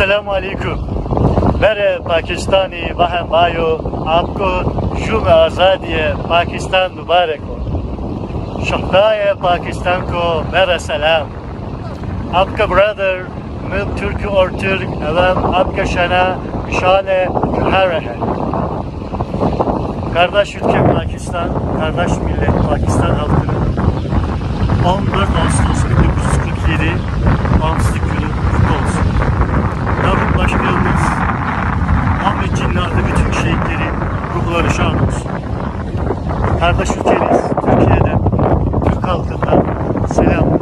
अस्सलाम वालेकुम। मेरे पाकिस्तानी बहन भाइयों, आपको जुम आज़ादी पाकिस्तान मुबारक हो। शहदाए पाकिस्तान को मेरा सलाम। आपका ब्रदर मिल्क तुर्क और तुर्क एवं आपका şana şale güher है। Kardeş ülke Pakistan, kardeş millet Pakistan halkının 14 Ağustos 1947 bağımsızlık günü kutlu olsun. Davut Başkanımız Ahmet Cinnah'da bütün şehitlerin ruhları şad olsun. Kardeş ülkemiz Türkiye'den, Türk halkından selam.